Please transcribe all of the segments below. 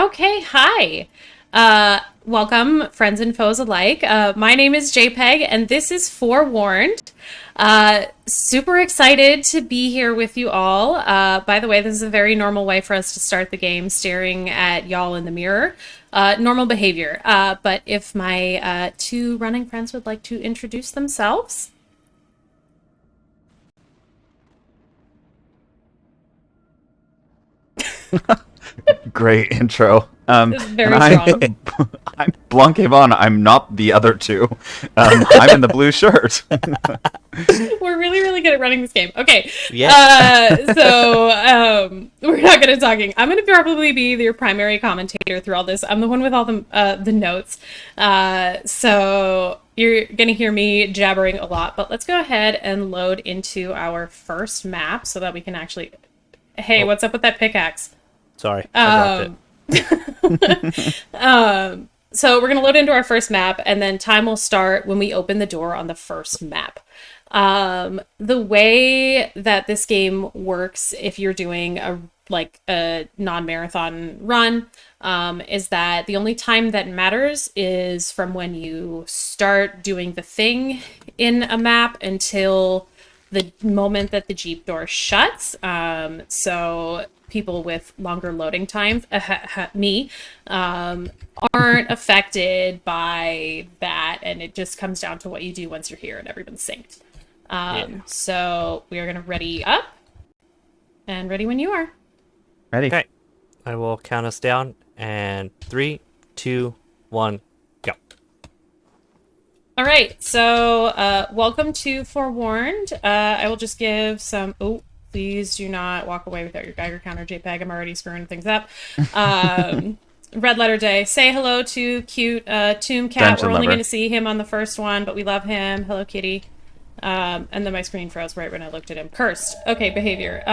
Okay, hi. Welcome, friends and foes alike. My name is JPEG, and this is Forewarned. Super excited to be here with you all. By the way, this is a very normal way for us to start the game, staring at y'all in the mirror. Normal behavior. But if my two running friends would like to introduce themselves. Great intro. Very strong. I'm blondkayvon. I'm not the other two. I'm in the blue shirt. We're really good at running this game. Okay. Yeah. We're not good at talking. I'm going to probably be your primary commentator through all this. I'm the one with all the notes. So you're going to hear me jabbering a lot. But let's go ahead and load into our first map so that we can actually... Hey, what's up with that pickaxe? Sorry, I dropped it. So we're going to load into our first map, and then time will start when we open the door on the first map. The way that this game works, if you're doing a non-marathon run, is that the only time that matters is from when you start doing the thing in a map until the moment that the Jeep door shuts. So people with longer loading times, aren't affected by that, and it just comes down to what you do once you're here and everyone's synced. So we are going to ready up, and ready when you are. Ready. Okay, I will count us down, and 3, 2, 1, go. All right, so welcome to Forewarned. I will just give some... Oh, please do not walk away without your Geiger counter, JPEG. I'm already screwing things up. Red Letter Day. Say hello to cute Tomb Cat. Dungeon We're only lover. going to see him on the first one, but we love him. Hello, kitty. And then my screen froze right when I looked at him. Cursed. Okay, behavior.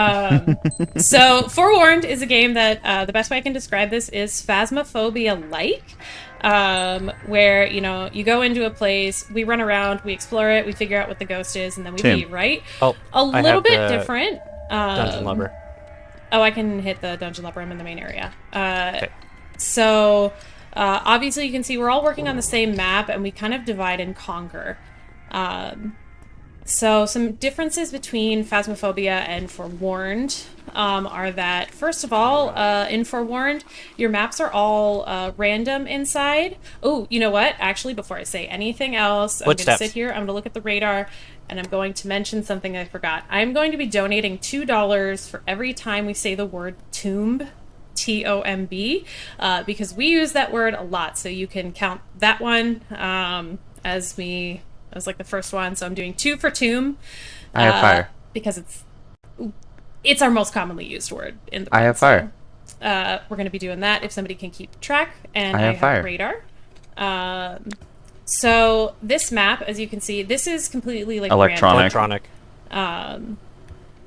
So, Forewarned is a game that the best way I can describe this is Phasmophobia-like. Where, you go into a place, we run around, we explore it, we figure out what the ghost is, and then we leave, right? Oh, a little bit different. Dungeon Lover. Oh, I can hit the Dungeon Lover. I'm in the main area. Okay. So, obviously you can see we're all working on the same map, and we kind of divide and conquer. So some differences between Phasmophobia and Forewarned are that, first of all, in Forewarned, your maps are all random inside. Oh, you know what? Actually, before I say anything else, I'm going to sit here, I'm going to look at the radar, and I'm going to mention something I forgot. I'm going to be donating $2 for every time we say the word tomb, T-O-M-B, because we use that word a lot, so you can count that one as like the first one, so I'm doing 2 for tomb. I have fire. Because it's our most commonly used word in the I have fire. We're going to be doing that if somebody can keep track, and I have fire. radar. So this map, as you can see, this is completely like Electronic. And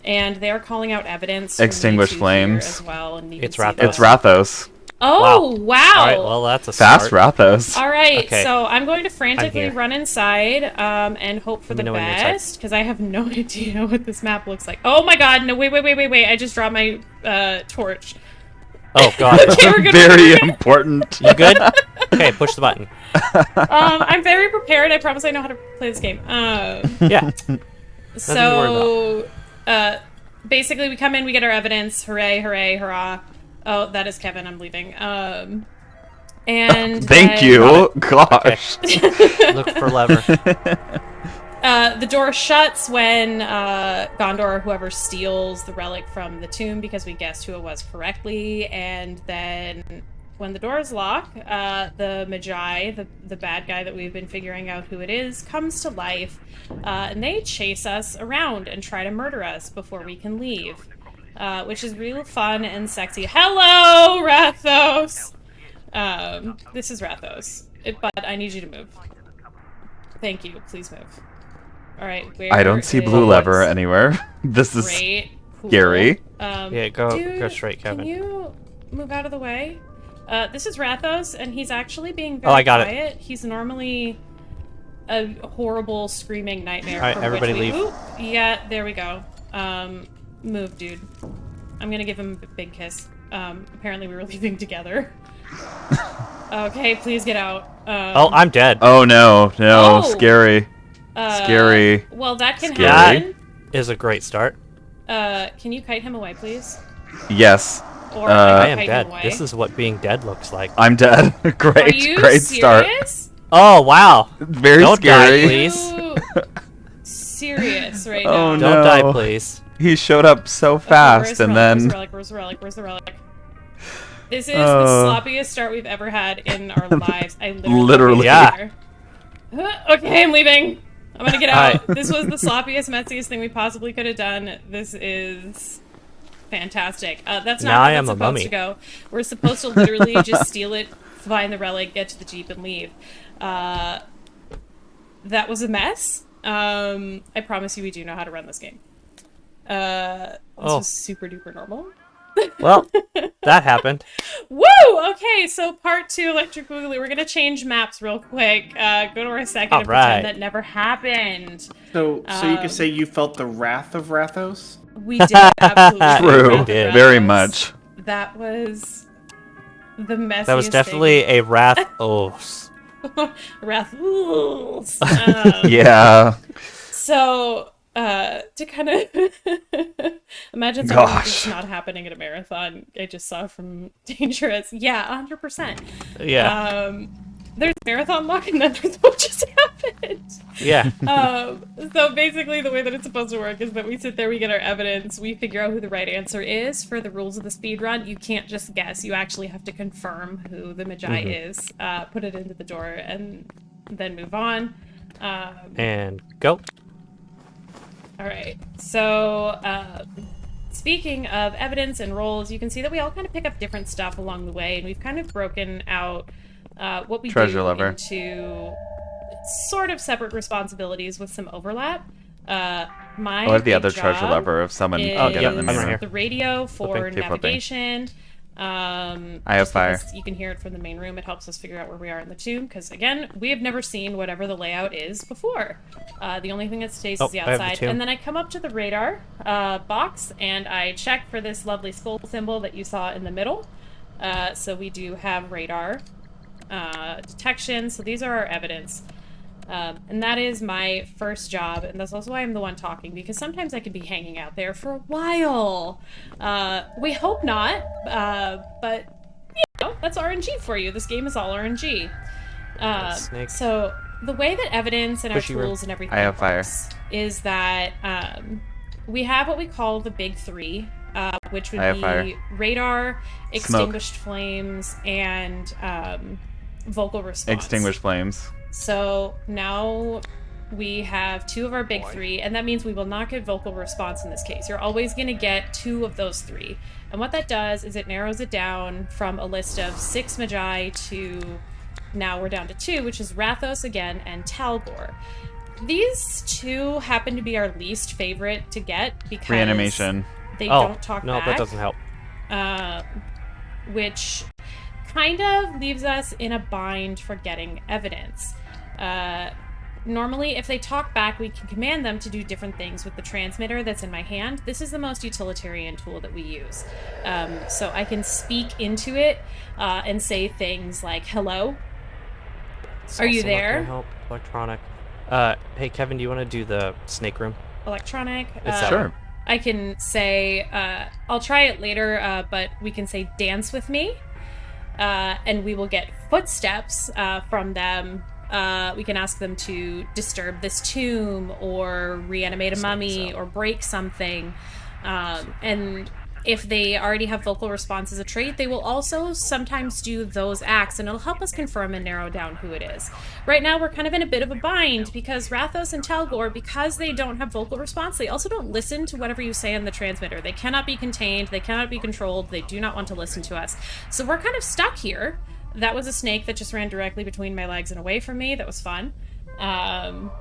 they are calling out evidence. Extinguish flames as well, and It's Rathos. It's Rathos. Oh, wow. All right, well, that's a Fast start. Rathos. All right, Okay. so I'm going to frantically here. run inside and hope for Let the me know when you're inside. best, because I have no idea what this map looks like. Oh my god, no, wait. I just dropped my torch. Oh, God. Okay, we're good. Very important. You good? Okay, push the button. I'm very prepared. I promise I know how to play this game. Yeah. So, basically, we come in, we get our evidence. Hooray, hooray, hurrah. Oh, that is Kevin. I'm leaving. And Thank you. Gosh. Look for lever. The door shuts when Gondor or whoever steals the relic from the tomb, because we guessed who it was correctly. And then when the doors lock, the Magi, the bad guy that we've been figuring out who it is, comes to life. And they chase us around and try to murder us before we can leave. Which is real fun and sexy. Hello, Rathos! This is Rathos. But I need you to move. Thank you. Please move. Alright, where I don't see blue lever anywhere. This is Great. Cool. scary. Yeah, go straight, Kevin. Can you move out of the way? This is Rathos, and he's actually being Oh, I very got it. quiet. He's normally a horrible, screaming nightmare. Alright, from everybody which we... leave. Ooh, yeah, there we go. Move, dude. I'm gonna give him a big kiss. Apparently we were leaving together. Okay, please get out. Oh, I'm dead. Oh no, no, Oh! scary. Scary. Well, that can Scary. happen. Is a great start. Can you kite him away, please? Yes. Or I I am can kite dead. him away. This is what being dead looks like. I'm dead. Great, Are you great start. serious? Oh, wow. Very Don't die, scary. please. You serious right Oh, now? Don't die, No. please. He showed up so Okay, fast, and Where's then the relic? Where's the relic? Where's the relic? This is the Oh. sloppiest start we've ever had in our lives. I Literally. Yeah. Okay, I'm leaving. I'm gonna get Hi. out. This was the sloppiest, messiest thing we possibly could have done. This is fantastic. That's not Now how I it's am a supposed mummy. to go. We're supposed to literally just steal it, find the relic, get to the Jeep, and leave. That was a mess. I promise you we do know how to run this game. This was super duper normal. Well, that happened. Woo! Okay, so part 2, Electric Boogaloo. We're gonna change maps real quick. Go to our second and Alright. pretend that never happened. So you could say you felt the wrath of Rathos? We did absolutely feel True. Wrath of Did. Very Rathos. much. That was the messiest That was definitely a wrath. Oh. Rathos. Yeah. So, to kind of imagine something like this not happening at a marathon, I just saw from Dangerous. Yeah, 100%. Yeah. There's marathon luck, and then there's what just happened. Yeah. So basically, the way that it's supposed to work is that we sit there, we get our evidence, we figure out who the right answer is. For the rules of the speedrun, you can't just guess. You actually have to confirm who the Magi is, put it into the door, and then move on. And go. All right. So, speaking of evidence and roles, you can see that we all kind of pick up different stuff along the way, and we've kind of broken out what we Treasure do lover. into sort of separate responsibilities with some overlap. My Or the big other treasure job lover if someone is can get out in the I'm main right room. here. the radio for Flipping, keep flipping. navigation. I have just fire. because you can hear it from the main room. It helps us figure out where we are in the tomb, because again, we have never seen whatever the layout is before. The only thing that stays Oh, is the I have the outside. tomb. And then I come up to the radar box, and I check for this lovely skull symbol that you saw in the middle. So we do have radar detection. So these are our evidence. And that is my first job, and that's also why I'm the one talking, because sometimes I could be hanging out there for a while. We hope not, but you know, that's RNG for you. This game is all RNG. Snake. So the way that evidence and our Pushy room. tools and everything I have fire. works is that we have what we call the big three, which would I have be fire. radar, extinguished flames, and vocal response. Extinguish flames. So now we have 2 of our big 3, and that means we will not get vocal response in this case. You're always going to get 2 of those 3. And what that does is it narrows it down from a list of 6 Magi to now we're down to 2, which is Rathos again and Talgor. These 2 happen to be our least favorite to get because Reanimation. they Oh, don't talk no, back. that doesn't help. Which kind of leaves us in a bind for getting evidence. Normally, if they talk back, we can command them to do different things with the transmitter that's in my hand. This is the most utilitarian tool that we use. So I can speak into it and say things like, hello, It's Are you also not gonna there? Help. Electronic. Hey, Kevin, do you want to do the snake room? electronic. It's that Sure. I can say, I'll try it later, but we can say dance with me. And we will get footsteps from them. We can ask them to disturb this tomb or reanimate a mummy or break something. And if they already have vocal response as a trait, they will also sometimes do those acts, and it'll help us confirm and narrow down who it is. Right now, we're kind of in a bit of a bind because Rathos and Talgor, because they don't have vocal response, they also don't listen to whatever you say on the transmitter. They cannot be contained, they cannot be controlled, they do not want to listen to us. So we're kind of stuck here. That was a snake that just ran directly between my legs and away from me. That was fun. And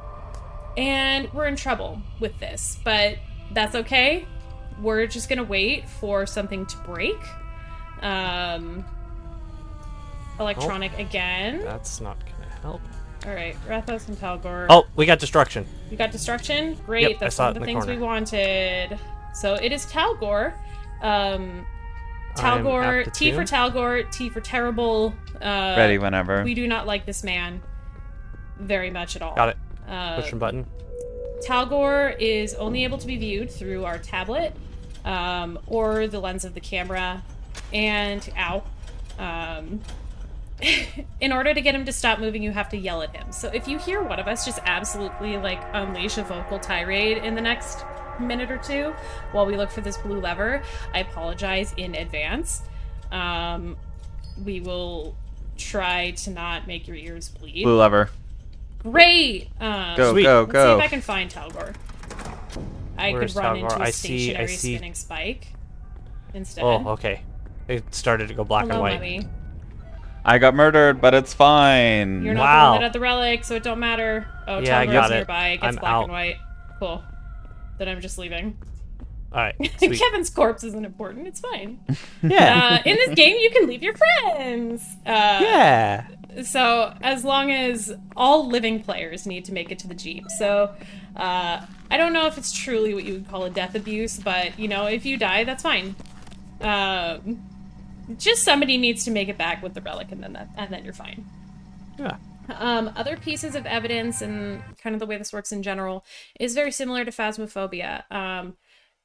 we're in trouble with this, but that's okay. We're just gonna wait for something to break. Electronic again. That's not gonna help. All right, Rathos and Talgor. Oh, we got destruction. You got destruction? Great, Yep, I that's saw one it of the in the things we corner. wanted. So it is Talgor. I'm at Talgor, the T for tomb. Talgor, T for terrible. Ready whenever. We do not like this man very much at all. Got it. Push button. Talgor is only able to be viewed through our tablet or the lens of the camera. And, in order to get him to stop moving, you have to yell at him. So if you hear one of us just absolutely, like, unleash a vocal tirade in the next minute or two while we look for this blue lever, I apologize in advance. We will try to not make your ears bleed. Blue lever. Great! Go, Sweet. go, Let's see go. if I can find Talgor. I Where's could run Talgor? into a I see- stationary I see- spinning spike instead. Oh, okay. It started to go black Hello, and white. Lemmy. I got murdered, but it's fine. You're not Wow. the one that had the relic, so it don't matter. Oh, Yeah, I Talgor's got it. nearby. It gets I'm black out. and white. Cool. Then I'm just leaving. All right. Sweet. Kevin's corpse isn't important. It's fine. Yeah. In this game, you can leave your friends. Yeah. So as long as all living players need to make it to the Jeep. So I don't know if it's truly what you would call a death abuse, but you know, if you die, that's fine. Just somebody needs to make it back with the relic, and then you're fine. Yeah. Other pieces of evidence and kind of the way this works in general is very similar to Phasmophobia.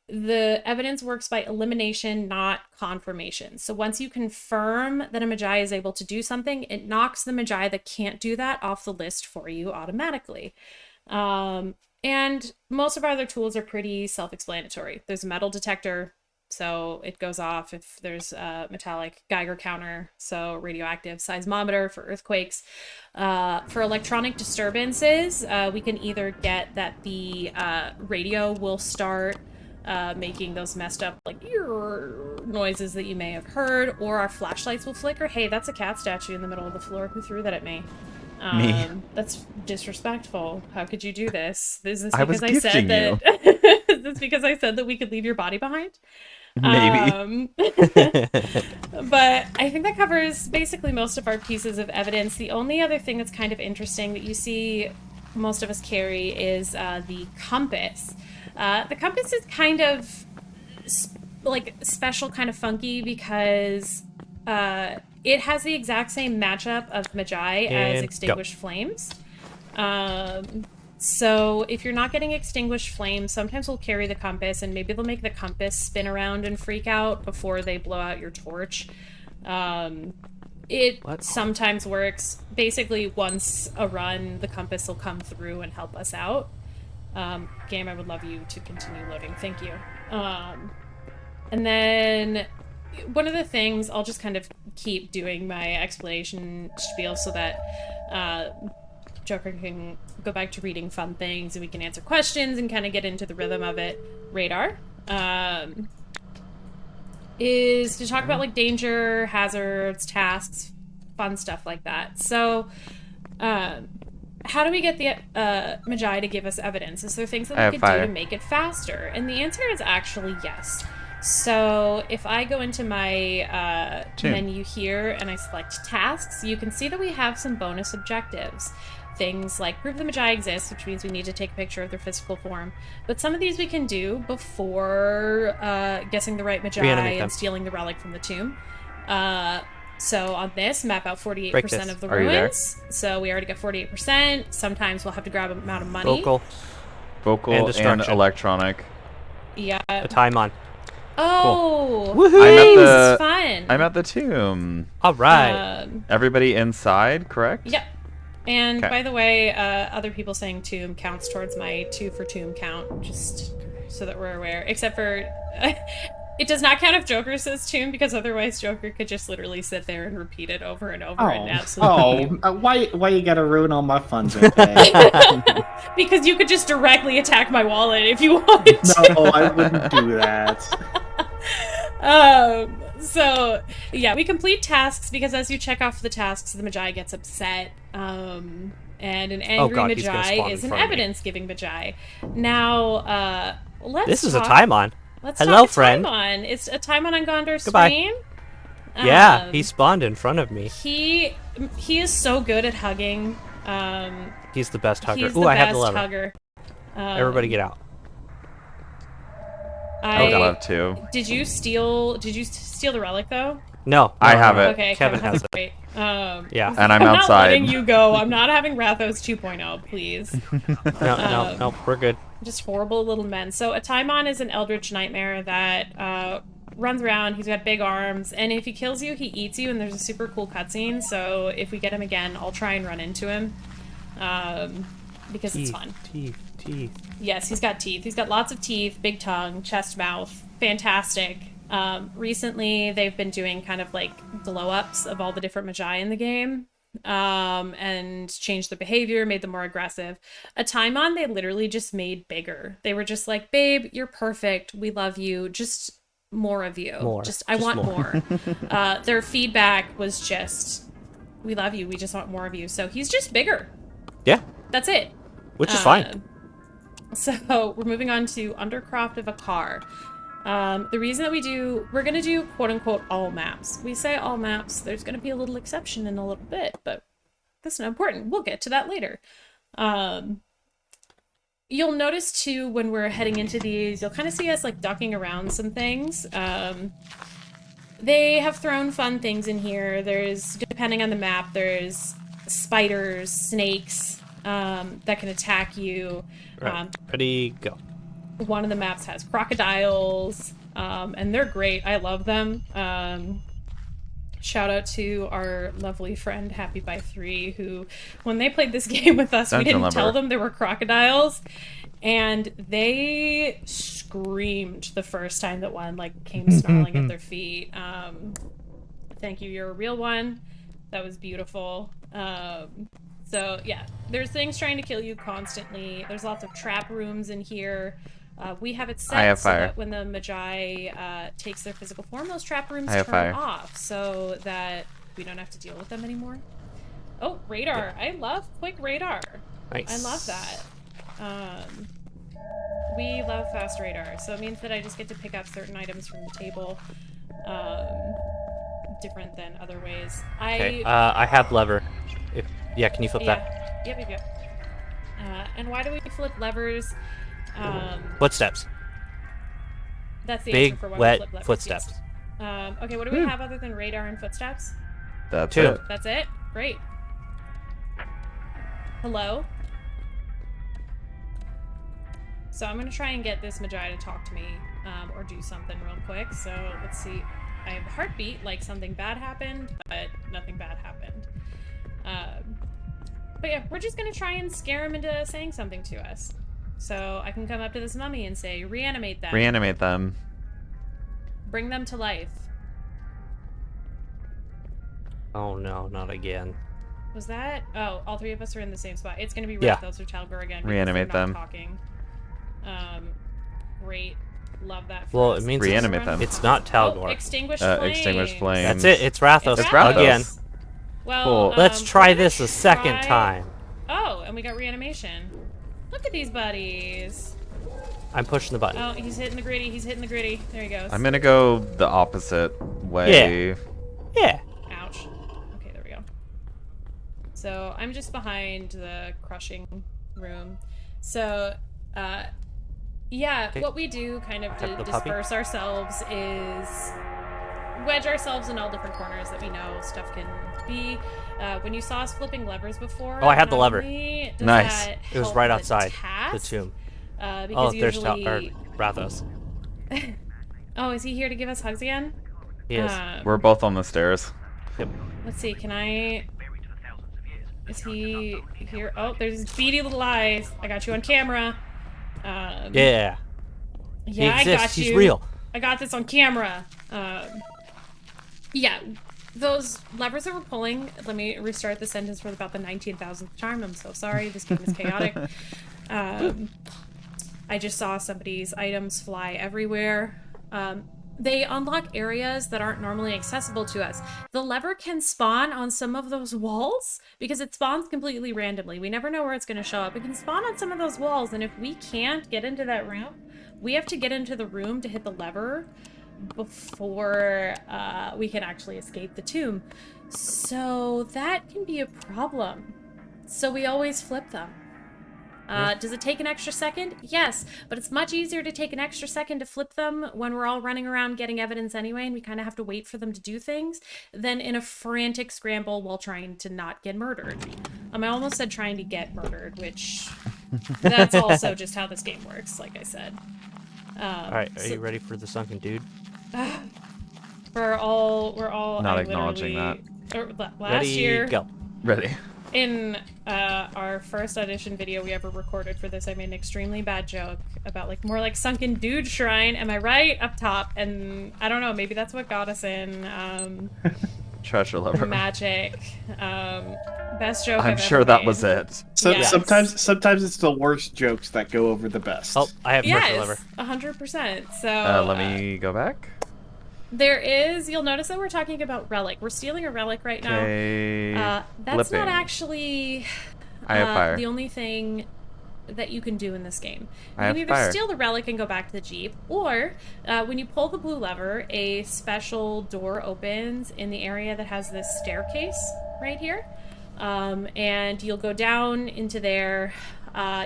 The evidence works by elimination, not confirmation. So once you confirm that a Magi is able to do something, it knocks the Magi that can't do that off the list for you automatically. And most of our other tools are pretty self-explanatory. There's a metal detector, so it goes off if there's a metallic Geiger counter, so radioactive seismometer for earthquakes. For electronic disturbances, we can either get that the radio will start making those messed up like noises that you may have heard, or our flashlights will flicker. Hey, that's a cat statue in the middle of the floor. Who threw that at me? Me. That's disrespectful. How could you do this? Is this I was because I said gifting that? Is this because I said that we could leave your body behind? Maybe. But I think that covers basically most of our pieces of evidence. The only other thing that's kind of interesting that you see most of us carry is the compass. The compass is kind of like special, kind of funky because it has the exact same matchup of Magi as And Extinguished Flames. So if you're not getting Extinguished Flames, sometimes we'll carry the compass, and maybe they'll make the compass spin around and freak out before they blow out your torch. It sometimes works. Basically, once a run, the compass will come through and help us out. Game, I would love you to continue loading. Thank you. And then one of the things, I'll just kind of keep doing my explanation spiel so that Joker can go back to reading fun things and we can answer questions and kind of get into the rhythm of it. Radar is to talk about like danger, hazards, tasks, fun stuff like that. So how do we get the Magi to give us evidence? Is there things that we could do to make it faster? And the answer is actually yes. So if I go into my menu here and I select tasks, you can see that we have some bonus objectives. Things like prove the Magi exist, which means we need to take a picture of their physical form. But some of these we can do before guessing the right Magi and stealing the relic from the tomb. So on this, map out 48% of the ruins. So we already got 48%. Sometimes we'll have to grab an amount of money. Vocal and electronic. Yeah. The time on. Oh, cool. Woohoo! This is fun. I'm at the tomb. All right. Everybody inside, correct? Yep. And by the way, other people saying tomb counts towards my 2 for tomb count, just so that we're aware. Except for, it does not count if Joker says tomb, because otherwise Joker could just literally sit there and repeat it over and over and absolutely. Why you gotta ruin all my fun today? Because you could just directly attack my wallet if you wanted to. No, I wouldn't do that. So yeah, we complete tasks because as you check off the tasks, the Magi gets upset. And an angry Magi is an evidence-giving Magi. Now, This is a time on. Hello, friend. It's a time on Gondor's screen. Yeah, he spawned in front of me. He is so good at hugging. He's the best hugger. Ooh, I have the lever. Everybody get out. I still have 2. Did you steal the relic though? No, I have it. Okay, Kevin has it. Great. Yeah. And I'm not outside. letting you go. I'm not having Rathos 2.0, please. No, we're good. Just horrible little men. So a Taimon is an eldritch nightmare that runs around. He's got big arms, and if he kills you, he eats you. And there's a super cool cutscene. So if we get him again, I'll try and run into him, because it's fun. Teeth. Yes, he's got teeth. He's got lots of teeth, big tongue, chest, mouth. Fantastic. Recently, they've been doing kind of like glow-ups of all the different magi in the game, and changed their behavior, made them more aggressive. A Taimon, they literally just made bigger. They were just like, babe, you're perfect. We love you. Just more of you. I want more. Their feedback was just, we love you. We just want more of you. So he's just bigger. Yeah. That's it. Which is fine. So we're moving on to Undercroft of a Car. The reason that we're going to do quote-unquote all maps. We say all maps, there's going to be a little exception in a little bit, but that's not important. We'll get to that later. You'll notice too, when we're heading into these, you'll kind of see us like ducking around some things. They have thrown fun things in here. There's, depending on the map, there's spiders, snakes, that can attack you. Right. Ready, go. One of the maps has crocodiles, and they're great. I love them. Shout out to our lovely friend Happy by 3, who, when they played this game with us, we didn't tell them there were crocodiles, and they screamed the first time that one like came snarling at their feet. Thank you, you're a real one. That was beautiful. So yeah, there's things trying to kill you constantly. There's lots of trap rooms in here. We have it set so that when the Magi takes their physical form, those trap rooms turn off so that we don't have to deal with them anymore. Oh, radar. I love quick radar. Nice. I love that. We love fast radar, so it means that I just get to pick up certain items from the table, different than other ways. Okay, I have lever. Yeah, can you flip that? Yep. And why do we flip levers? Footsteps. That's the big, answer for why wet we flip levers. footsteps. Yes. Okay, what do we have other than radar and footsteps? That's 2. it. That's it? Great. Hello? So I'm going to try and get this Magi to talk to me, or do something real quick. So let's see. I have a heartbeat, like something bad happened, but nothing bad happened. But yeah, we're just going to try and scare him into saying something to us. So I can come up to this mummy and say, reanimate them. Reanimate them. Bring them to life. Oh no, not again. Was that? Oh, all 3 of us are in the same spot. It's going to be Yeah. Rathos or Talgor again. Reanimate they're not them. Talking. Great. Love that. Well, it means Reanimate them. it's not Talgor. Oh, extinguish flames. Extinguish flames. That's it. It's Rathos, It's Rathos. again. Well, Cool. Let's try we're gonna this a second try- time. Oh, and we got reanimation. Look at these buddies. I'm pushing the button. Oh, he's hitting the gritty. He's hitting the gritty. There he goes. I'm gonna go the opposite way. Yeah. Ouch. Okay, there we go. So I'm just behind the crushing room. So, yeah, Okay. what we do kind of Have to the puppy. disperse ourselves is wedge ourselves in all different corners that we know stuff can be. When you saw us flipping levers before, Oh, I have the not lever. only does Nice. that It was help right the outside the task, tomb. Because Oh, there's usually... Rathos. Oh, is he here to give us hugs again? He is. We're both on the stairs. Yep. Let's see, can I... Is he here? Oh, there's his beady little eyes. I got you on camera. Yeah. Yeah, He I exists. got you. He's real. I got this on camera. Yeah, those levers that we're pulling, let me restart the sentence for about the 19,000th time. I'm so sorry. This game is chaotic. I just saw somebody's items fly everywhere. They unlock areas that aren't normally accessible to us. The lever can spawn on some of those walls because it spawns completely randomly. We never know where it's going to show up. It can spawn on some of those walls, and if we can't get into that room, we have to get into the room to hit the lever before we can actually escape the tomb. So that can be a problem. So we always flip them. Does it take an extra second? Yes, but it's much easier to take an extra second to flip them when we're all running around getting evidence anyway, and we kind of have to wait for them to do things, than in a frantic scramble while trying to not get murdered. I almost said trying to get murdered, which that's also just how this game works, like I said. All right, are you ready for the sunken dude? We're all Not I acknowledging last Ready, year go. Ready. in our first audition video we ever recorded for this, I made an extremely bad joke about more like sunken dude shrine. Am I right? Up top, and I don't know. Maybe that's what got us in. Treasure lover. Magic. Best joke. I'm I've sure ever that made. was it. So Yes. sometimes it's the worst jokes that go over the best. Oh, I have treasure lever. Yes, 100%. So Let me go back. there is. You'll notice that we're talking about relic. We're stealing a relic right now. Okay. That's flipping. not actually I have fire. the only thing that you can do in this game. You I have can either fire. steal the relic and go back to the Jeep, or when you pull the blue lever, a special door opens in the area that has this staircase right here. And you'll go down into there,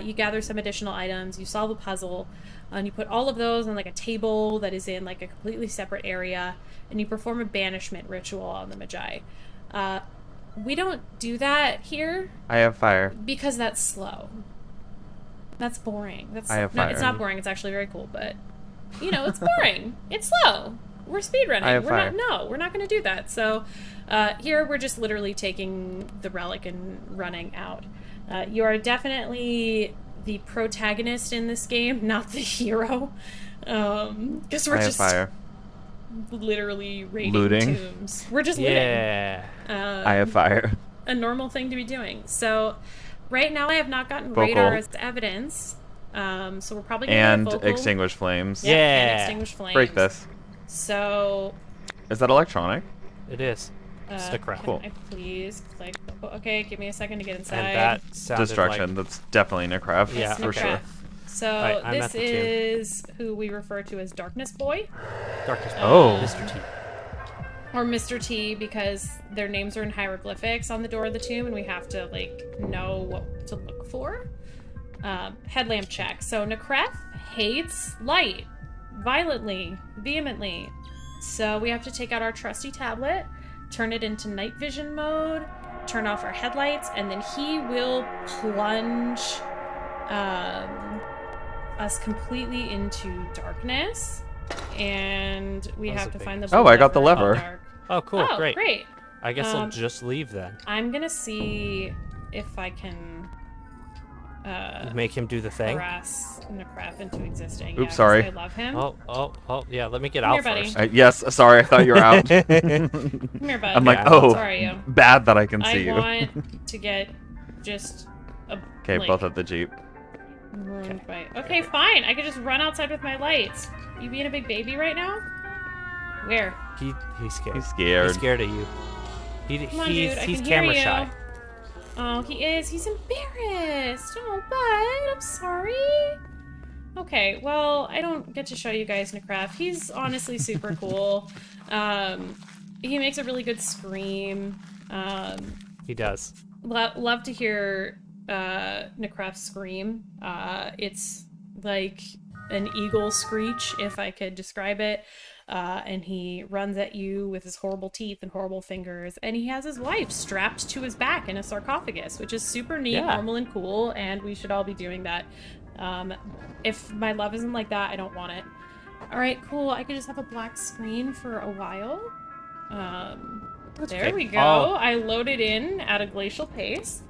you gather some additional items, you solve a puzzle, and you put all of those on a table that is in a completely separate area, and you perform a banishment ritual on the Magi. We don't do that here I have fire. because that's slow. That's boring. That's I have no, fire. it's not boring. It's actually very cool, but it's boring. It's slow. We're speedrunning. I have We're fire. not. We're not going to do that. So here we're just literally taking the relic and running out. You are definitely the protagonist in this game, not the hero, because we're I have just fire. literally raiding Looting. tombs. We're just looting. Yeah. I have fire. A normal thing to be doing. So right now I have not gotten Vocal. radar as evidence. So we're probably going And to vocal. extinguish flames. Yep, and Yeah. extinguish flames. Break this. So Is that electronic? It is. Stick around. can Cool. I please click vocal? Okay, give me a second to get inside. And that sounded Destruction. That's definitely Necref. Yeah, It's for sure. Necref. So Alright, I'm this at the tomb. is who we refer to as Darkness Boy like Darkness. Oh. Mr. T. or Mr. T, because their names are in hieroglyphics on the door of the tomb, and we have to know what to look for. Headlamp check. So Necref hates light violently, vehemently. So we have to take out our trusty tablet, turn it into night vision mode, turn off our headlights, and then he will plunge us completely into darkness. And we That was have a to big- find the Oh, blue I got the lever in lever. dark. Oh, cool. Oh, Great. great. I guess I'll Um, just leave then. I'm gonna see if I can Make him do the thing. harass Necref into existing. Oops, 'cause sorry. I love him. Oh, yeah. Let me get Come out here, buddy. first. Yes, sorry, I thought you were out. Come here, bud. I'm like, Yeah, oh, Sorry, you. bad that I can I see you. want to get just a Okay, both at the Jeep. ruined by. Okay, fine. I could just run outside with my lights. You being a big baby right now? Where? He's scared. He's scared. He's scared of you. Come on, he's dude. I he's can hear camera you. shy. Oh, he is. He's embarrassed. Oh, bud. I'm sorry. Okay, well, I don't get to show you guys Necref. He's honestly super cool. He makes a really good scream. He does. Love to hear Necref scream. It's like an eagle screech, if I could describe it. And he runs at you with his horrible teeth and horrible fingers, and he has his wife strapped to his back in a sarcophagus, which is super neat, Yeah. normal, and cool, and we should all be doing that. If my love isn't like that, I don't want it. Alright, cool. I could just have a black screen for a while. There okay. we go. Oh. I loaded in at a glacial pace.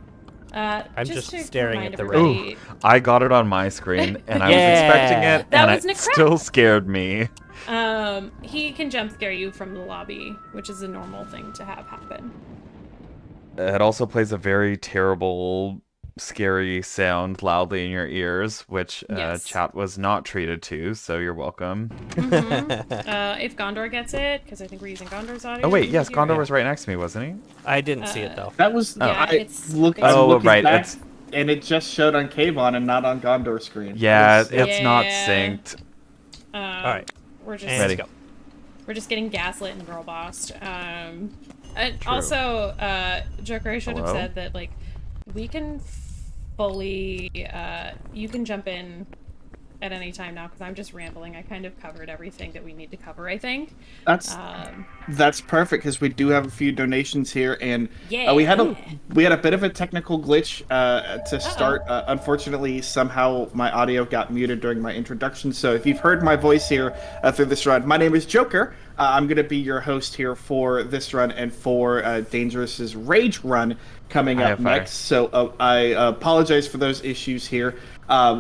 I'm just to staring remind at the everybody- Ooh, I got it on my screen, and I was Yeah. expecting it, That and was it Necref. still scared me. He can jump scare you from the lobby, which is a normal thing to have happen. It also plays a very terrible, scary sound loudly in your ears, which Yes. chat was not treated to, so you're welcome. If Gondor gets it, because I think we're using Gondor's audio. Oh wait, you yes, can hear Gondor it. was right next to me, wasn't he? I didn't see it though. That was Yeah, I it's- look. it's- I'm Oh, looking right, back, it's- and it just showed on Kayvon and not on Gondor's screen. Yeah, That was- it's not Yeah. synced. All right. We're just And Ready. let's go. we're just getting gaslit and girl bossed. And True. also, Joker, I should have Hello? said that we can fully, you can jump in at any time now because I'm just rambling. I kind of covered everything that we need to cover, I think. That's Um, That's perfect because we do have a few donations here, and yeah. we had a bit of a technical glitch to start. Unfortunately, somehow my audio got muted during my introduction. So if you've heard my voice here through this run, my name is Joker. I'm going to be your host here for this run and for Dangerous's Rage run coming up next. So I apologize for those issues here.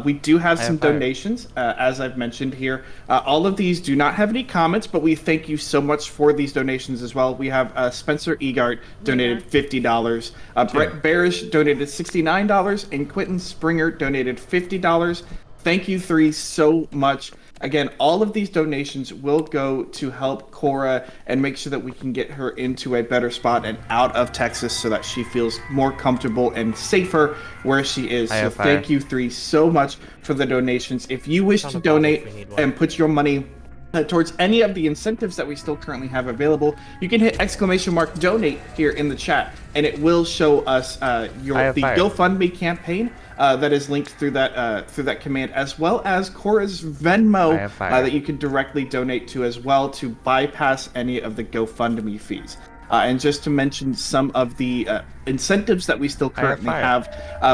We do have some donations, as I've mentioned here. All of these do not have any comments, but we thank you so much for these donations as well. We have Spencer Egart donated $50. Brett Barish donated $69, and Quentin Springer donated $50. Thank you three so much. Again, all of these donations will go to help Cora and make sure that we can get her into a better spot and out of Texas so that she feels more comfortable and safer where she is. So thank you three so much for the donations. If you wish to donate and put your money towards any of the incentives that we still currently have available, you can hit !donate here in the chat, and it will show us the GoFundMe campaign that is linked through that command, as well as Cora's Venmo that you can directly donate to as well to bypass any of the GoFundMe fees. And just to mention some of the incentives that we still currently have,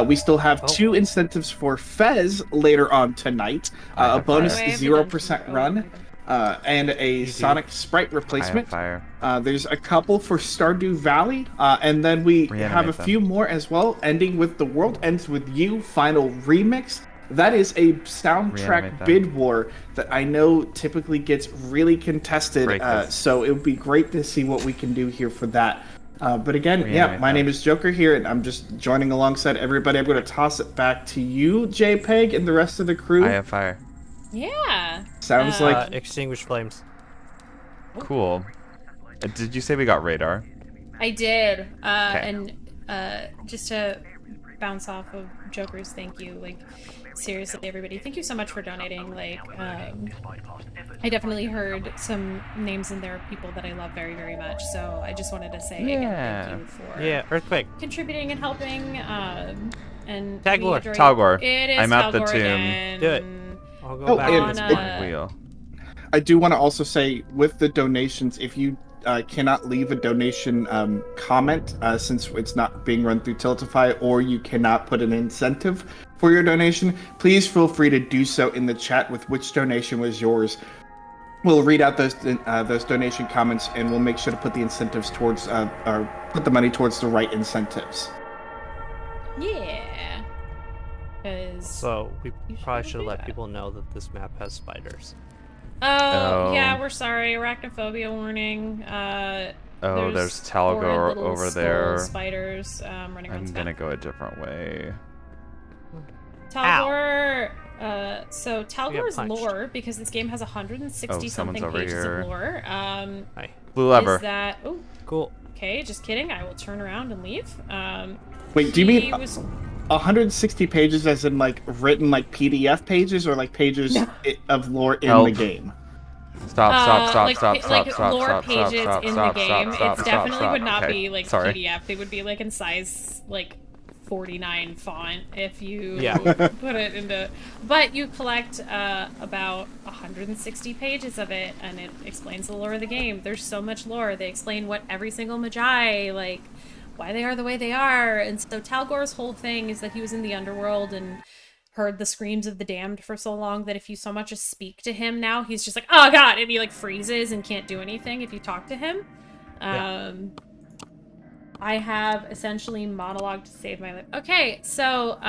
we still have 2 incentives for Fez later on tonight, a bonus 0% run, and a Sonic Sprite replacement. There's a couple for Stardew Valley, and then we have a few more as well, ending with The World Ends With You Final Remix. That is a soundtrack bid war that I know typically gets really contested, so it would be great to see what we can do here for that. But again, my name is Joker here, and I'm just joining alongside everybody. I'm going to toss it back to you, JPEG, and the rest of the crew. I have fire. Yeah. Sounds like extinguish flames. Cool. Did you say we got radar? I did. And just to bounce off of Joker's thank you, like, seriously, everybody, thank you so much for donating. Like, I definitely heard some names in there of people that I love very, very much. So I just wanted to say again, thank you for earthquake contributing and helping. And Talgor. It is I'm at the Talgor tomb. again. Do it. I'll go back on to wheel. I do want to also say, with the donations, if you cannot leave a donation comment since it's not being run through Tiltify, or you cannot put an incentive for your donation, please feel free to do so in the chat with which donation was yours. We'll read out those donation comments, and we'll make sure to put the incentives towards, or put the money towards the right incentives. Yeah. So we probably should have let people know that this map has spiders. Oh, yeah, we're sorry. Arachnophobia warning. There's Talgor over there. Spiders running around. I'm gonna go a different way. Talgor. So Talgor's lore, because this game has 160 something pages of lore. Blue lever. Is that? Oh, cool. Okay, just kidding. I will turn around and leave. Wait, do you mean 160 pages as in like written like PDF pages, or like pages of lore in the game? Stop. Like lore pages in the game. It definitely would not be like PDF. They would be like in size like 49 font if you put it into. But you collect about 160 pages of it, and it explains the lore of the game. There's so much lore. They explain what every single Magi, like, why they are the way they are. And so Talgor's whole thing is that he was in the underworld and heard the screams of the damned for so long that if you so much as speak to him now, he's just like, oh god, and he like freezes and can't do anything if you talk to him. I have essentially monologued to save my life. Okay, so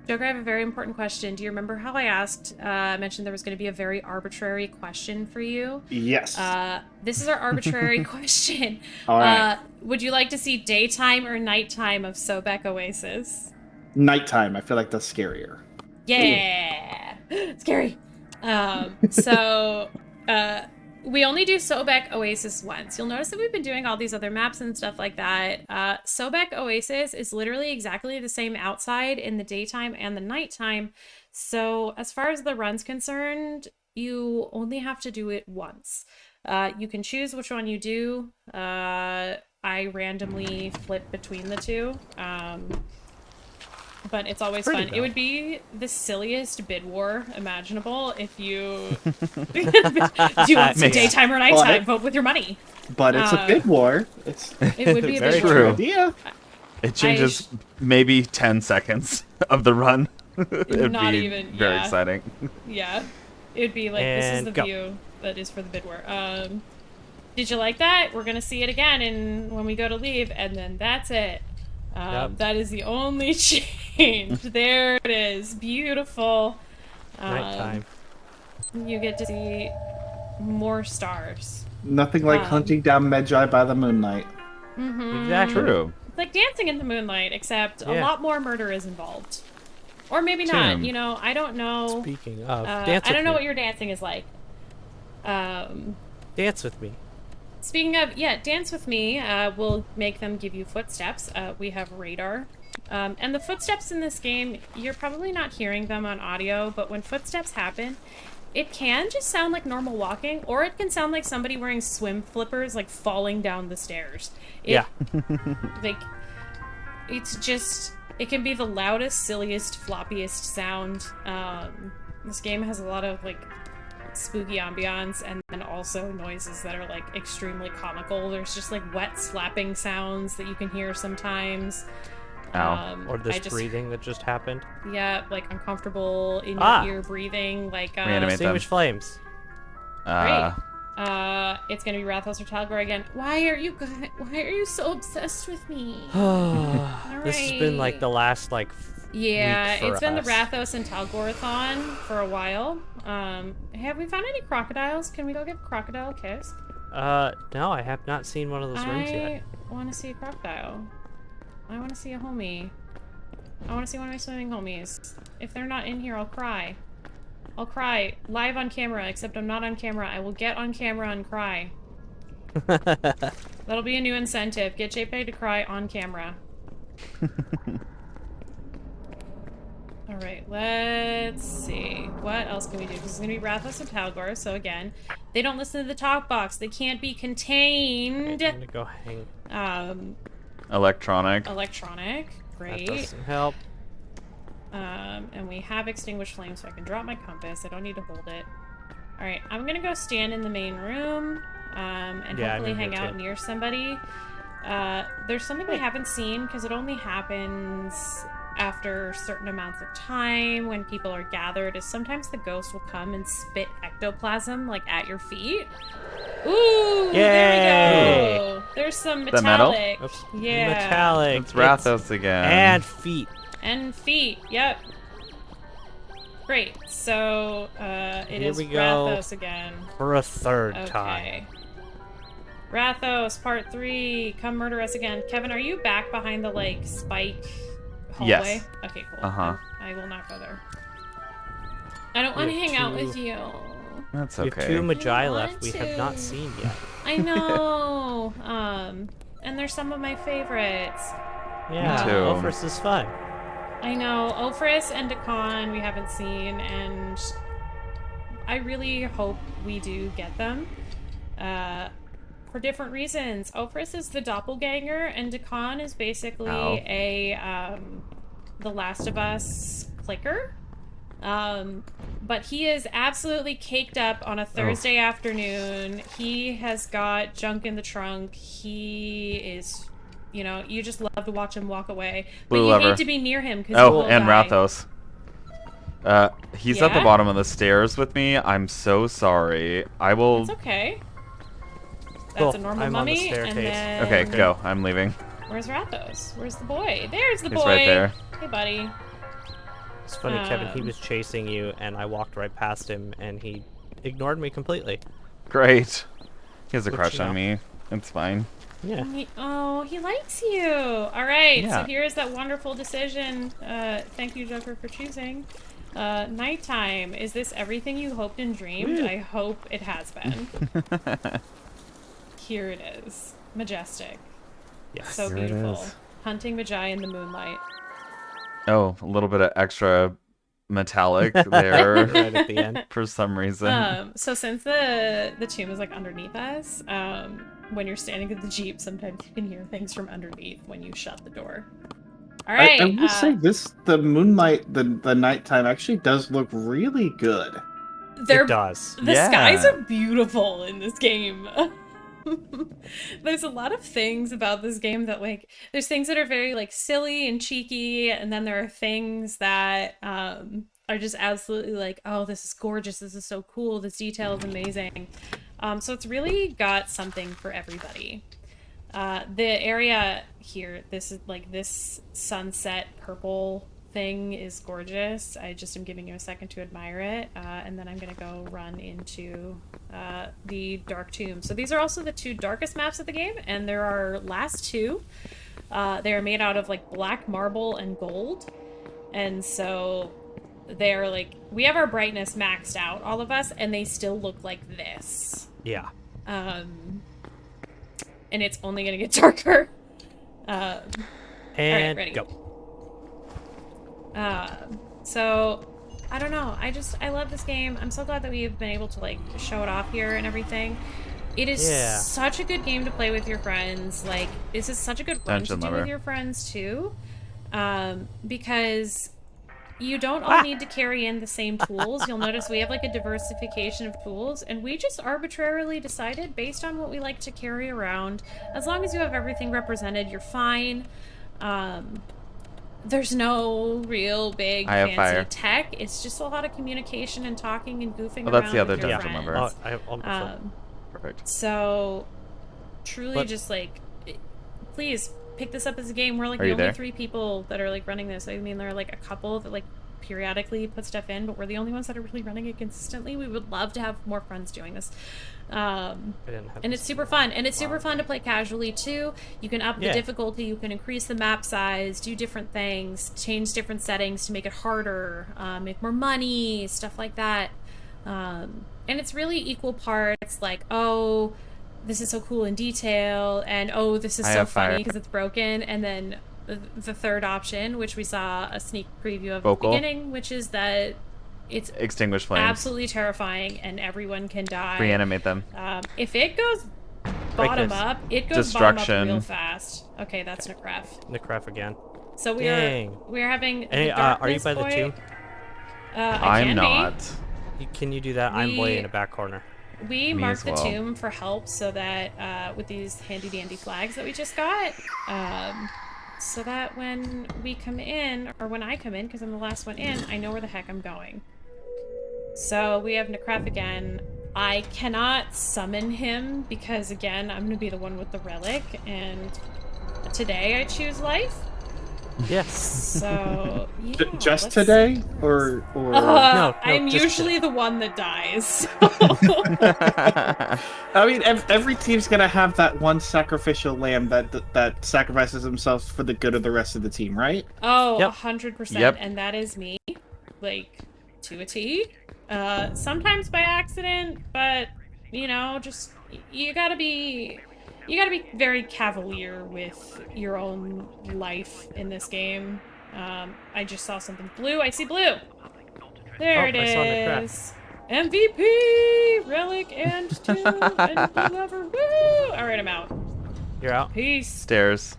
Joker, I have a very important question. Do you remember how I mentioned there was going to be a very arbitrary question for you? Yes. This is our arbitrary question. All right. Would you like to see daytime or nighttime of Sobek Oasis? Nighttime. I feel like that's scarier. Yeah. Scary. We only do Sobek Oasis once. You'll notice that we've been doing all these other maps and stuff like that. Sobek Oasis is literally exactly the same outside in the daytime and the nighttime. So as far as the run's concerned, you only have to do it once. You can choose which one you do. I randomly flip between the two. but it's always Pretty fun. though. It would be the silliest bid war imaginable if you do you want some Yeah. daytime or nighttime? Vote with your money. But it's a bid war. It's It would be a Very bid a true. war. idea. It changes maybe 10 seconds of the run. It'd Not be even- very yeah. exciting. Yeah, it would be like this is And the go. view that is for the bid war. Did you like that? We're gonna see it again, and when we go to leave, and then that's it. Yep. That is the only change. There it is, beautiful. Nighttime. You get to see more stars. Nothing like hunting down Magi by the moonlight. Exactly. True. It's like dancing in the moonlight, except a Yeah. lot more murder is involved, or maybe not. Tim. You know, I don't know. Speaking of, I dance with don't know me. what your dancing is like. Dance with me. Speaking of, yeah, dance with me. We'll make them give you footsteps. We have radar. And the footsteps in this game, you're probably not hearing them on audio, but when footsteps happen, it can just sound like normal walking, or it can sound like somebody wearing swim flippers, like falling down the stairs. Yeah. Like, it's just, it can be the loudest, silliest, floppiest sound. This game has a lot of, like, spooky ambiance and then also noises that are like extremely comical. There's just like wet slapping sounds that you can hear sometimes. Ow. Or this breathing that just happened. Yeah, like uncomfortable in Ah. your ear breathing. Like Reanimate them. Extinguish flames. great. It's gonna be Rathos or Talgor again. Why are you so obsessed with me? This has been like the last like Yeah, week for it's been the us. Rathos and Talgorathon for a while. Have we found any crocodiles? Can we go give crocodile a kiss? No, I have not seen one of those rooms yet. I want to see a crocodile. I want to see a homie. I want to see one of my swimming homies. If they're not in here, I'll cry. I'll cry live on camera, except I'm not on camera. I will get on camera and cry. That'll be a new incentive. Get JPEG to cry on camera. Alright, let's see. What else can we do? This is going to be Rathos and Talgor, so again, they don't listen to the talk box. They can't be contained. I'm gonna go hang. Electronic. Electronic. That Great. doesn't help. And we have extinguished flames, so I can drop my compass. I don't need to hold it. Alright, I'm gonna go stand in the main room, and Yeah, hopefully I'm in hang here out too. near somebody. There's something we haven't seen, because it only happens after certain amounts of time when people are gathered, is sometimes the ghost will come and spit ectoplasm, like, at your feet. Ooh, there we go! There's some The metal? metallic. Oops. Yeah. Metallic. It's Rathos again. And feet. And feet, yep. Great, so, it Here is we go. Rathos again. For a third Okay. time. Rathos, part 3, come murder us again. Kevin, are you back behind the, like, spike hallway? Yes. Okay, cool. Uh-huh. I will not go there. I don't want to We have hang out two- with you. That's We have okay. two Magi I left want we have not to. seen yet. I know. And they're some of my favorites. Yeah, too. Ophrys is fun. I know. Ophrys and Decon we haven't seen, and I really hope we do get them. For different reasons. Ophrys is the doppelganger, and Decon is basically Ow. a The Last of Us clicker. But he is absolutely caked up on a Thursday afternoon. He has got junk in the trunk. He is, you know, you just love to watch him walk away. But Blue you lever. hate to be near him because Oh, and Rathos. He's at the Yeah? bottom of the stairs with me. I'm so sorry. I will. It's okay. That's Cool. a normal I'm on the mummy. And staircase. then Okay, go. I'm leaving. Where's Rathos? Where's the boy? There's the He's boy. right there. Hey, buddy. It's funny, Kevin, he Um, was chasing you, and I walked right past him, and he ignored me completely. Great. He has a Which, crush you on know. me. It's fine. Yeah. He likes you. All right. Yeah. So here's that wonderful decision. Thank you, Joker, for choosing. Nighttime. Is this everything you hoped and dreamed? I hope it has been. Here it is. Majestic. Yes. So Here it beautiful. is. Hunting Magi in the moonlight. Oh, a little bit of extra metallic there Right at the end. for some reason. So since the tomb is like underneath us, when you're standing at the Jeep, sometimes you can hear things from underneath when you shut the door. All right. I will say the moonlight, the nighttime actually does look really good. They're, It does. The skies Yeah. are beautiful in this game. There's a lot of things about this game that like there's things that are very like silly and cheeky, and then there are things that are just absolutely like, oh, this is gorgeous, this is so cool, this detail is amazing. So it's really got something for everybody. The area here, this is like this sunset purple thing is gorgeous. I just am giving you a second to admire it, and then I'm gonna go run into the Dark Tomb. So these are also the 2 darkest maps of the game, and there are last 2. They are made out of like black marble and gold, and so they're like, we have our brightness maxed out, all of us, and they still look like this. Yeah. And it's only gonna get darker. And right, ready. go. So I don't know. I love this game. I'm so glad that we've been able to like show it off here and everything. It is such a good game to play with your friends. Like, this is such a good run to do with your friends too, because you don't all need to carry in the same tools. You'll notice we have like a diversification of tools, and we just arbitrarily decided based on what we like to carry around. As long as you have everything represented, you're fine. There's no real big fancy tech. It's just a lot of communication and talking and goofing around that's the other with your dungeon friends. lever. Perfect. So, truly, just like, please pick this up as a game. We're like the only 3 people that are like running this. I mean, there are like a couple that like periodically put stuff in, but we're the only ones that are really running it consistently. We would love to have more friends doing this. And it's super fun. And it's super fun to play casually too. You can up the difficulty, you can increase the map size, do different things, change different settings to make it harder, make more money, stuff like that. And it's really equal parts like, oh, this is so cool in detail, and oh, this is so funny because it's broken. And then the third option, which we saw a sneak preview of at the beginning, which is that it's extinguish flames. Absolutely terrifying, and everyone can die. Reanimate them. If it goes bottom up, it goes bottom up real fast. Okay, that's Necref. Necref again. So we're having. Are you by the tomb? I'm not. Can you do that? I'm way in the back corner. We marked the tomb for help so that with these handy dandy flags that we just got, so that when we come in, or when I come in, because I'm the last one in, I know where the heck I'm going. So we have Necref again. I cannot summon him because, again, I'm going to be the one with the relic, and today I choose life. Yes. So, yeah, just today, or no, I'm usually the one that dies. I mean, every team's gonna have that one sacrificial lamb that sacrifices themselves for the good of the rest of the team, right? Oh, 100%, and that is me, like, to a T. Sometimes by accident, but you know, just you gotta be very cavalier with your own life in this game. I just saw something blue. I see blue. There it is. MVP, relic, and tomb, and blue lever. Woo! All right, I'm out. You're out. Peace. Stairs.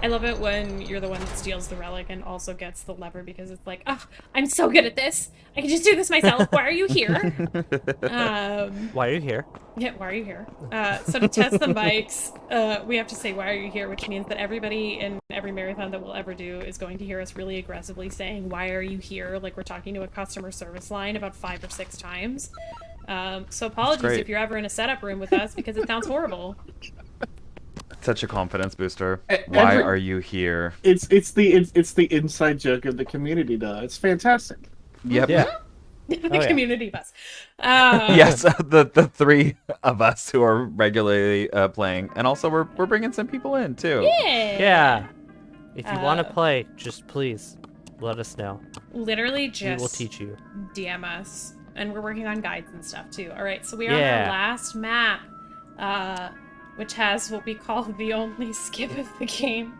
I love it when you're the one that steals the relic and also gets the lever, because it's like, oh, I'm so good at this. I can just do this myself. Why are you here? Why are you here? Yeah, why are you here? So to test the mics, we have to say, why are you here? Which means that everybody in every marathon that we'll ever do is going to hear us really aggressively saying, why are you here? Like we're talking to a customer service line about 5 or 6 times. So apologies if you're ever in a setup room with us, because it sounds horrible. Such a confidence booster. Why are you here? It's the inside joke of the community, though. It's fantastic. Yep. Yeah. The community bus. Yes, the 3 of us who are regularly playing, and also we're bringing some people in too. Yeah. If you want to play, just please let us know. Literally, just we will teach you. DM us, and we're working on guides and stuff too. All right, so we are on our last map, which has what we call the only skip of the game.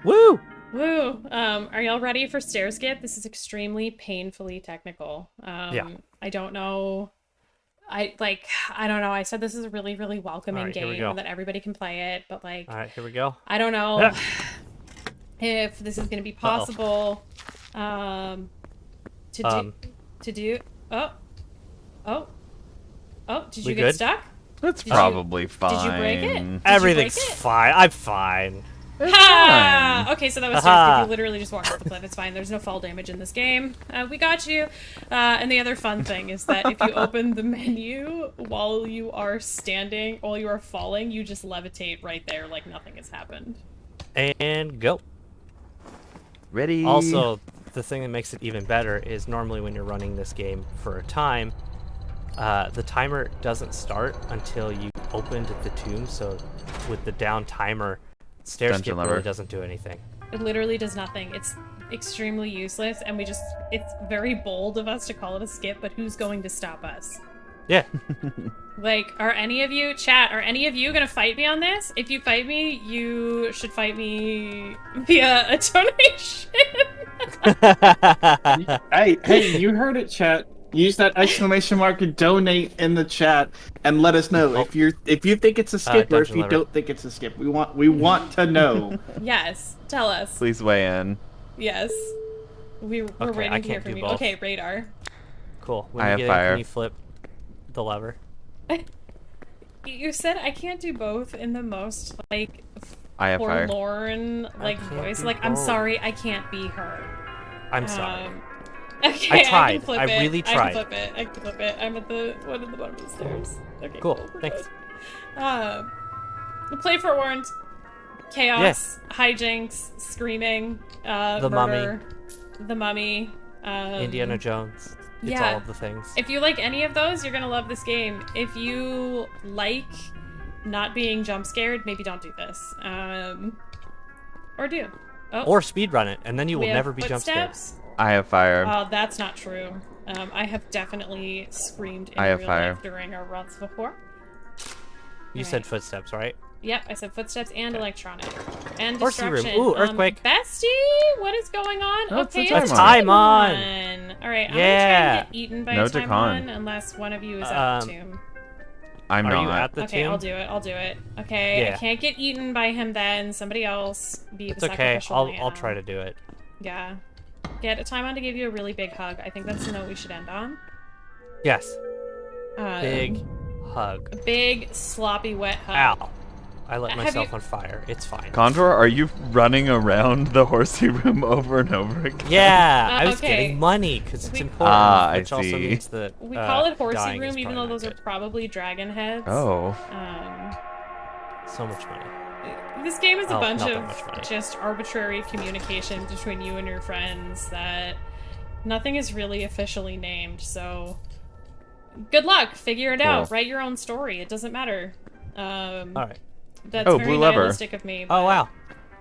Woo! Woo! Are y'all ready for stair skip? This is extremely painfully technical. I don't know. I don't know. I said this is a really, really welcoming Alright, here we game go. and that everybody can play it, but like, All right, here we go. I don't know Yeah. if this is going to be possible to do. Oh, oh, oh! Did We you get good? stuck? That's Did you- probably fine. did you break it? Did you Everything's break it? fine. I'm fine. It's Ha! fine. Okay, so that was Haha. stairs. You literally just walked off the cliff. It's fine. There's no fall damage in this game. We got you. And the other fun thing is that if you open the menu while you are standing, while you are falling, you just levitate right there like nothing has happened. And go. Ready? Also, the thing that makes it even better is normally when you're running this game for a time, the timer doesn't start until you opened the tomb. So with the down timer, stair Dungeon skip lever. really doesn't do anything. It literally does nothing. It's extremely useless, and it's very bold of us to call it a skip, but who's going to stop us? Yeah. Like, are any of you, chat, are any of you gonna fight me on this? If you fight me, you should fight me via a donation. Hey, you heard it, chat. Use that exclamation mark and donate in the chat and let us know if you think it's a skip or if Dungeon you lever. don't think it's a skip. We want to know. Yes, tell us. Please weigh in. Yes. We're Okay, waiting I to hear can't from do you. both. Okay, radar. Cool. When I you have get fire. in, can you flip the lever? You said I can't do both in the most, like, I have fire. forlorn, like, can't voice. do Like, I'm both. sorry, I can't be her. I'm sorry. Okay, I tried. can flip I it. really I tried. can flip it. I can flip it. I'm at the one at the bottom of the stairs. Okay, Cool. we're Thanks. good. Play forewarned. Chaos, hijinks, screaming, The murder, the mummy. Indiana Jones. It's yeah. all of the things. If you like any of those, you're gonna love this game. If you like not being jump scared, maybe don't do this. Or do. Oh, Or speedrun it, and then you will we have never be jump scared. footsteps. I have fire. Oh, that's not true. I have definitely screamed in I have real fire. life during our runs before. You said footsteps, right? Yep, I said footsteps and electronic. And Horsey room. destruction. Ooh, earthquake. Bestie, what is going on? Oh, it's okay, a it's time on. Alright, I'm gonna try Yeah. and get eaten by No a time Dakan. on unless one of you is at the tomb. I'm Are not. you at the Okay, tomb? I'll do it. I'll do it. Okay, I Yeah. can't get eaten by him then. Somebody else be It's the okay. sacrificial I'll lamb. try to do it. Yeah. Get a time on to give you a really big hug. I think that's the note we should end on. Yes. Um, Big hug. A big, sloppy, wet hug. Ow. I lit Have myself you- on fire. It's fine. Condor, are you running around the horsey room over and over again? Yeah, I was okay. getting money because it's We- important, I which also see. means that We call it horsey dying is room, even probably though those not are probably dragon heads. Oh. Um, good. So much money. this game is a Oh, bunch not that of much money. just arbitrary communication between you and your friends that nothing is really officially named, so good luck. Figure it out. Cool. Write your own story. It doesn't matter. All right. That's Oh, very blue lever. nihilistic of me. Oh but wow.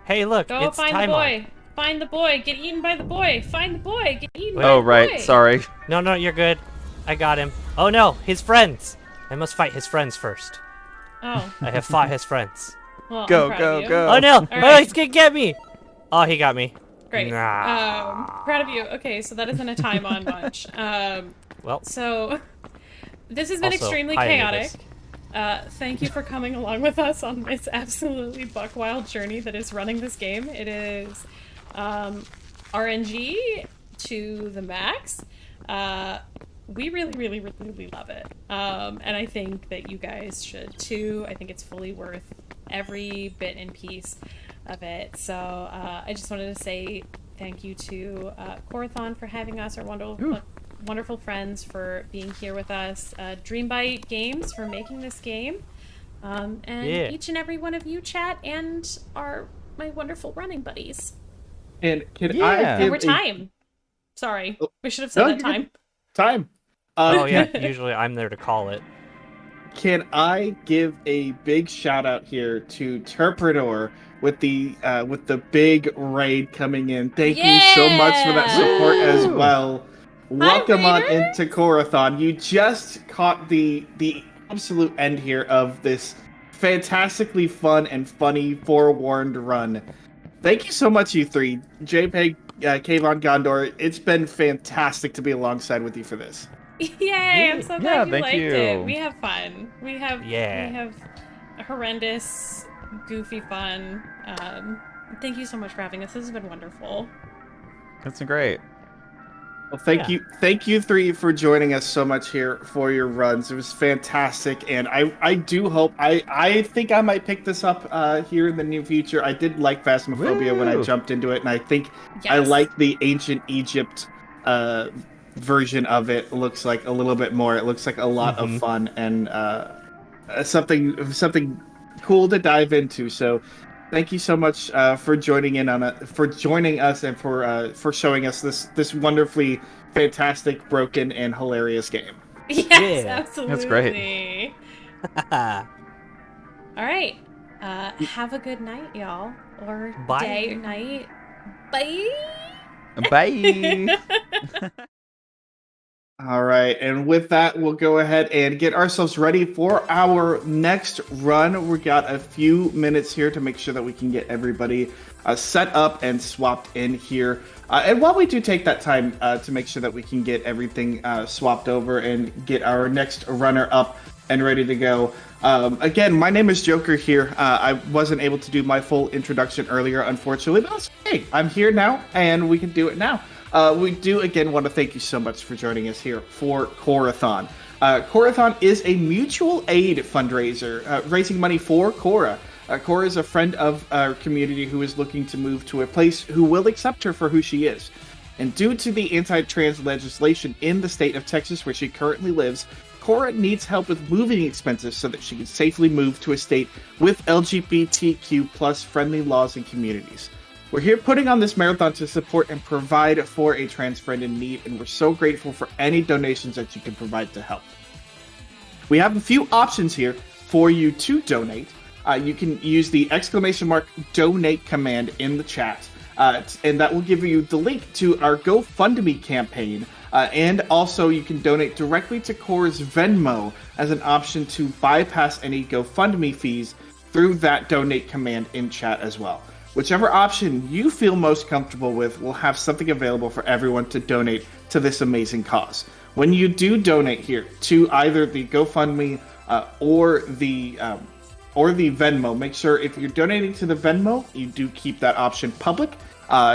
Hey, look, Go it's find time the on. boy. Find the boy. Get eaten by the boy. Find the boy. Get eaten by Oh, the right. boy. Sorry. No, no, you're good. I got him. Oh no, his friends. I must fight his friends first. Oh, I have fought his friends. well, Go, I'm proud go, of you. go. Oh no! Oh, right. he's gonna get me! Oh, he got me. Great. Nah. Proud of you. Okay, so that isn't a time on bunch. Well, So this has been Also, extremely hi, chaotic. Anubis. Thank you for coming along with us on this absolutely buck wild journey that is running this game. It is RNG to the max. We really love it. And I think that you guys should too. I think it's fully worth every bit and piece of it. So I just wanted to say thank you to Corathon for having us, our wonderful friends for being here with us, Dreambite Games for making this game, and Yeah. each and every one of you, chat, and my wonderful running buddies. And can Yeah. I give Over a time. Sorry, Oh, we should have said no, that you're time. good. Time? oh yeah, usually I'm there to call it. Can I give a big shout out here to Terprador with the big raid coming in? Thank you so much for that support as Woo! well. Welcome on Raiders! into Corathon. You just caught the absolute end here of this fantastically fun and funny forewarned run. Thank you so much, you three. JPEG, Kayvon, Gondor. It's been fantastic to be alongside with you for this. Yay! I'm so Yeah, glad you thank liked you. it. We have fun. We have Yeah. horrendous, goofy fun. Thank you so much for having us. This has been wonderful. It's been great. Well, Yeah. thank you three for joining us so much here for your runs. It was fantastic, and I do hope I think I might pick this up here in the near future. I did like Phasmophobia when I Woo! jumped into it, and I think I Yes. like the ancient Egypt version of it. Looks like a little bit more. It looks like a lot of fun and something cool to dive into. So. Thank you so much for joining in on it, for joining us, and for showing us this wonderfully fantastic, broken, and hilarious game. Yes, Yeah. absolutely. That's great. All right. Have a good night, y'all. Or Bye. day or night. Bye. Bye. All right, and with that, we'll go ahead and get ourselves ready for our next run. We got a few minutes here to make sure that we can get everybody set up and swapped in here. And while we do take that time to make sure that we can get everything swapped over and get our next runner up and ready to go. Again, my name is Joker here. I wasn't able to do my full introduction earlier, unfortunately, but that's okay. I'm here now, and we can do it now. We do, again, want to thank you so much for joining us here for Corathon. Corathon is a mutual aid fundraiser, raising money for Cora. Cora is a friend of our community who is looking to move to a place who will accept her for who she is. And due to the anti-trans legislation in the state of Texas where she currently lives, Cora needs help with moving expenses so that she can safely move to a state with LGBTQ plus friendly laws and communities. We're here putting on this marathon to support and provide for a trans friend in need, and we're so grateful for any donations that you can provide to help. We have a few options here for you to donate. You can use the !donate command in the chat, and that will give you the link to our GoFundMe campaign. And also, you can donate directly to Cora's Venmo as an option to bypass any GoFundMe fees through that donate command in chat as well. Whichever option you feel most comfortable with will have something available for everyone to donate to this amazing cause. When you do donate here to either the GoFundMe or the Venmo, make sure if you're donating to the Venmo, you do keep that option public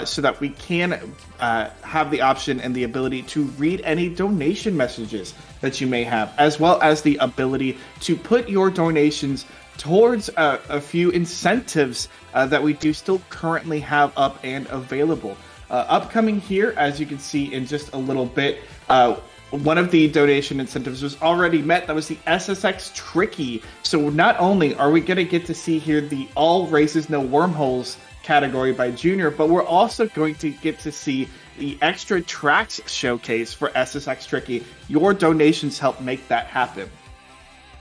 so that we can have the option and the ability to read any donation messages that you may have, as well as the ability to put your donations towards a few incentives that we do still currently have up and available. Upcoming here, as you can see in just a little bit, one of the donation incentives was already met. That was the SSX Tricky. So not only are we going to get to see here the All Races No Wormholes category by Junior, but we're also going to get to see the Extra Tracks showcase for SSX Tricky. Your donations help make that happen.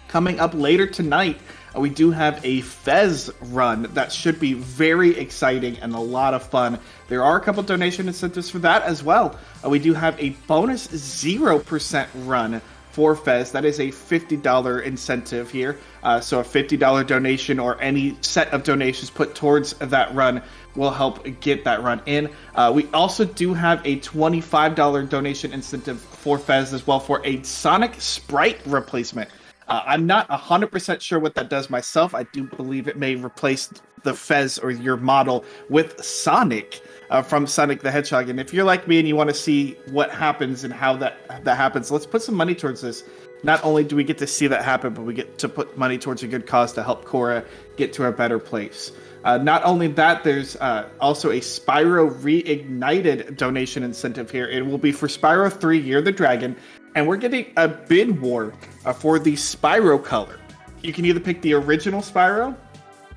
Coming up later tonight, we do have a Fez run that should be very exciting and a lot of fun. There are a couple donation incentives for that as well. We do have a bonus 0% run for Fez. That is a $50 incentive here. So a $50 donation or any set of donations put towards that run will help get that run in. We also do have a $25 donation incentive for Fez as well for a Sonic Sprite replacement. I'm not 100% sure what that does myself. I do believe it may replace the Fez or your model with Sonic from Sonic the Hedgehog. And if you're like me and you want to see what happens and how that happens, let's put some money towards this. Not only do we get to see that happen, but we get to put money towards a good cause to help Cora get to a better place. Not only that, there's also a Spyro Reignited donation incentive here. It will be for Spyro 3 Year the Dragon. And we're getting a bid war for the Spyro color. You can either pick the original Spyro,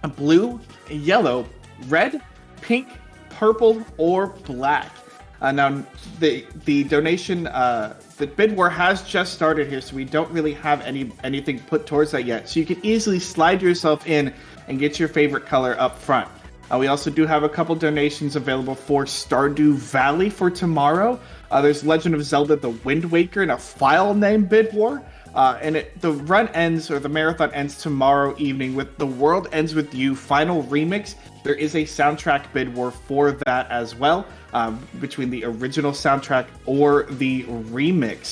a blue, a yellow, red, pink, purple, or black. Now, the donation, the bid war has just started here, so we don't really have anything put towards that yet. So you can easily slide yourself in and get your favorite color up front. We also do have a couple donations available for Stardew Valley for tomorrow. There's Legend of Zelda The Wind Waker in a file name bid war. And the run ends, or the marathon ends tomorrow evening with The World Ends With You Final Remix. There is a soundtrack bid war for that as well, between the original soundtrack or the remix.